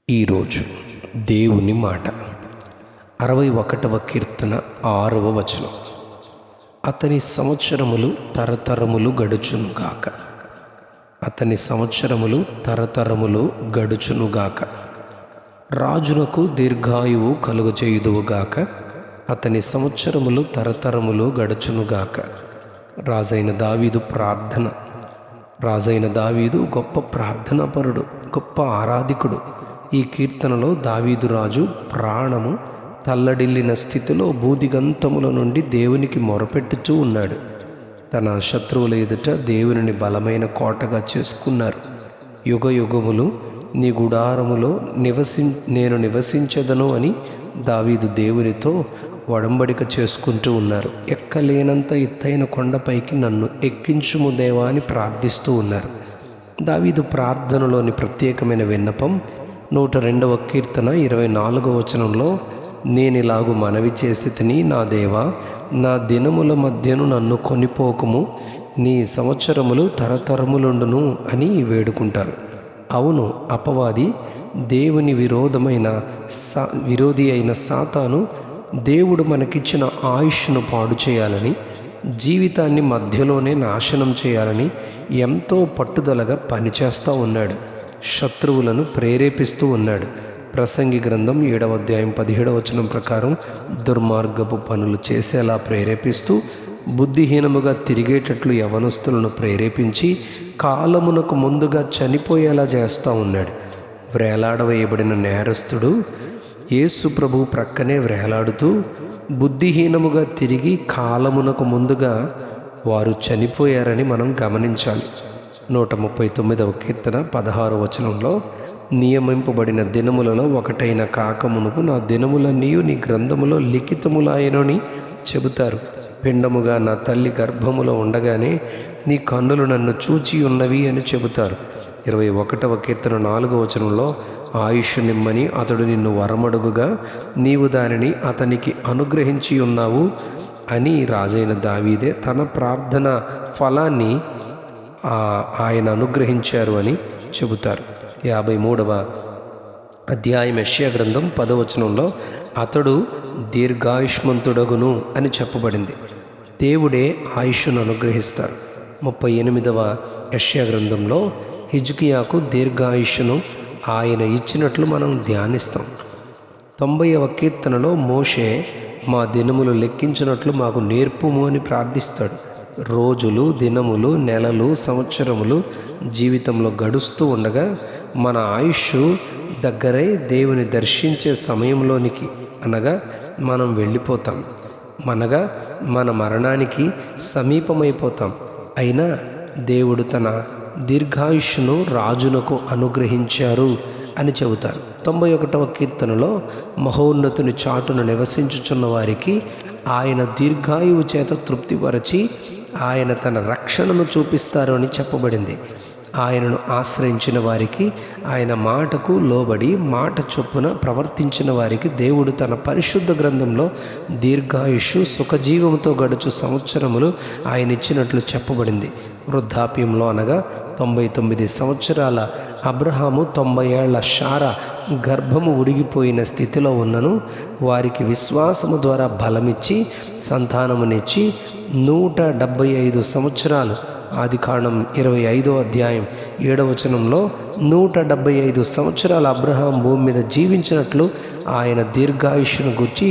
ఈరోజు దేవుని మాట 61వ కీర్తన 6వ వచనం. అతని సంవత్సరములు తరతరములు గడుచునుగాక. అతని సంవత్సరములు తరతరములు గడుచునుగాక. రాజునకు దీర్ఘాయువు కలుగచేయుదువుగాక. అతని సంవత్సరములు తరతరములు గడుచునుగాక. రాజైన దావీదు ప్రార్థన. రాజైన దావీదు గొప్ప ప్రార్థనాపరుడు, గొప్ప ఆరాధికుడు. ఈ కీర్తనలో దావీదు రాజు ప్రాణము తల్లడిల్లిన స్థితిలో బూదిగంతముల నుండి దేవునికి మొరపెట్టుచూ ఉన్నాడు. తన శత్రువుల ఎదుట దేవునిని బలమైన కోటగా చేసుకున్నారు. యుగ యుగములు నీ గుడారములో నేను నివసించదను అని దావీదు దేవునితో ఒడంబడిక చేసుకుంటూ ఉన్నారు. ఎక్కలేనంత ఎత్తైన కొండపైకి నన్ను ఎక్కించుము దేవా అని ప్రార్థిస్తూ ఉన్నారు. దావీదు ప్రార్థనలోని ప్రత్యేకమైన విన్నపం 102వ కీర్తన 24వ వచనంలో, నేనిలాగు మనవి చేసి తిని, నా దేవా, నా దినముల మధ్యను నన్ను కొనిపోకుము, నీ సంవత్సరములు తరతరములుండును అని వేడుకుంటారు. అవును, అపవాది దేవుని విరోధి అయిన సాతాను దేవుడు మనకిచ్చిన ఆయుష్ను పాడు చేయాలని, జీవితాన్ని మధ్యలోనే నాశనం చేయాలని ఎంతో పట్టుదలగా పనిచేస్తూ ఉన్నాడు. శత్రువులను ప్రేరేపిస్తూ ఉన్నాడు. ప్రసంగి గ్రంథం 7వ అధ్యాయం 17వ వచనం ప్రకారం దుర్మార్గపు పనులు చేసేలా ప్రేరేపిస్తూ, బుద్ధిహీనముగా తిరిగేటట్లు యవనస్తులను ప్రేరేపించి కాలమునకు ముందుగా చనిపోయేలా చేస్తూ ఉన్నాడు. వ్రేలాడవేయబడిన నేరస్తుడు యేసు ప్రభు ప్రక్కనే వ్రేలాడుతూ బుద్ధిహీనముగా తిరిగి కాలమునకు ముందుగా వారు చనిపోయారని మనం గమనించాలి. 139వ కీర్తన 16వ వచనంలో, నియమింపబడిన దినములలో ఒకటైన కాకమునుకు నా దినములన్నీ నీ గ్రంథములో లిఖితములాయనని చెబుతారు. పిండముగా నా తల్లి గర్భములో ఉండగానే నీ కన్నులు నన్ను చూచి ఉన్నవి అని చెబుతారు. 21వ కీర్తన 4వ వచనంలో, ఆయుష్ నిమ్మని అతడు నిన్ను వరమడుగుగా నీవు దానిని అతనికి అనుగ్రహించి ఉన్నావు అని రాజైన దావీదే తన ప్రార్థన ఫలాన్ని ఆయన అనుగ్రహించారు అని చెబుతారు. 53వ అధ్యాయం యెషయా గ్రంథం 10వ వచనంలో, అతడు దీర్ఘాయుష్మంతుడగును అని చెప్పబడింది. దేవుడే ఆయుష్ను అనుగ్రహిస్తారు. 38వ యెషయా గ్రంథంలో హిజ్కియాకు దీర్ఘాయుష్ను ఆయన ఇచ్చినట్లు మనం ధ్యానిస్తాం. 90వ కీర్తనలో మోషే మా దినములు లెక్కించినట్లు మాకు నేర్పుము అని ప్రార్థిస్తాడు. రోజులు, దినములు, నెలలు, సంవత్సరములు జీవితంలో గడుస్తూ ఉండగా మన ఆయుష్ దగ్గరై దేవుని దర్శించే సమయంలోనికి అనగా మనం వెళ్ళిపోతాం. మన మరణానికి సమీపమైపోతాం. అయినా దేవుడు తన దీర్ఘాయుష్ను రాజునకు అనుగ్రహించారు అని చెబుతారు. 91వ కీర్తనలో, మహోన్నతుని చాటును నివసించుచున్న వారికి ఆయన దీర్ఘాయువు చేత తృప్తిపరచి ఆయన తన రక్షణను చూపిస్తారు అని చెప్పబడింది. ఆయనను ఆశ్రయించిన వారికి, ఆయన మాటకు లోబడి మాట చొప్పున ప్రవర్తించిన వారికి దేవుడు తన పరిశుద్ధ గ్రంథంలో దీర్ఘాయుషు సుఖజీవంతో గడుచు సంవత్సరములు ఆయన ఇచ్చినట్లు చెప్పబడింది. వృద్ధాప్యంలో అనగా 99 సంవత్సరాల అబ్రహాము 90 ఏళ్ల శారా గర్భము ఉడిగిపోయిన స్థితిలో ఉన్నను వారికి విశ్వాసము ద్వారా బలమిచ్చి సంతానమునిచ్చి 175 సంవత్సరాలు, ఆదికాండం 25వ అధ్యాయం 7వ వచనంలో 175 సంవత్సరాలు అబ్రహాం భూమి మీద జీవించినట్లు ఆయన దీర్ఘాయుష్ను గురించి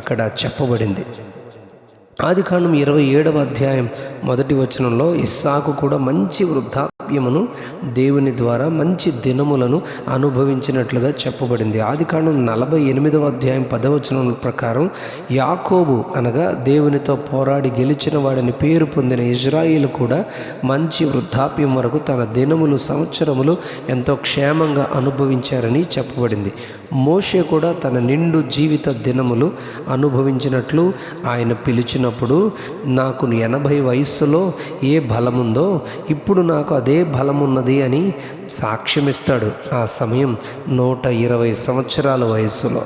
అక్కడ చెప్పబడింది. ఆదికాండం 27వ అధ్యాయం 1వ వచనంలో ఇస్సాకు కూడా మంచి వృద్ధాప్యమును దేవుని ద్వారా మంచి దినములను అనుభవించినట్లుగా చెప్పబడింది. ఆదికాండం 48వ అధ్యాయం 10వ వచనం ప్రకారం యాకోబు అనగా దేవునితో పోరాడి గెలిచిన వాడిని పేరు పొందిన ఇజ్రాయేలు కూడా మంచి వృద్ధాప్యం వరకు తన దినములు, సంవత్సరములు ఎంతో క్షేమంగా అనుభవించారని చెప్పబడింది. మోషే కూడా తన నిండు జీవిత దినములు అనుభవించినట్లు ఆయన పిలిచినప్పుడు, నాకు 80 వయస్సులో ఏ బలముందో ఇప్పుడు నాకు అదే బలమున్నది అని సాక్ష్యమిస్తాడు. ఆ సమయం 120 సంవత్సరాల వయస్సులో.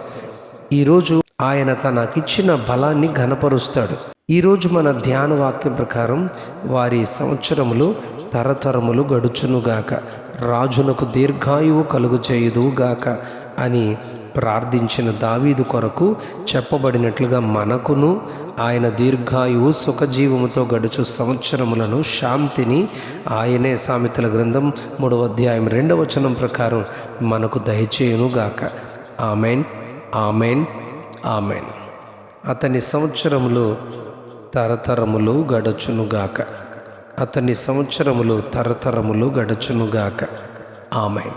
ఈరోజు ఆయన తనకిచ్చిన బలాన్ని ఘనపరుస్తాడు. ఈరోజు మన ధ్యాన వాక్యం ప్రకారం వారి సంవత్సరములు తరతరములు గడుచునుగాక, రాజునకు దీర్ఘాయువు కలుగు చేయుదువుగాక అని ప్రార్థించిన దావీదు కొరకు చెప్పబడినట్లుగా మనకును ఆయన దీర్ఘాయువు సుఖజీవముతో గడుచు సంవత్సరములను శాంతిని ఆయనే సామెతల గ్రంథం 3వ అధ్యాయం 2వ వచనం ప్రకారం మనకు దయచేయునుగాక. Amen, amen, amen. అతని సంవత్సరములు తరతరములు గడుచునుగాక. అతని సంవత్సరములు తరతరములు గడుచునుగాక. ఆమెన్.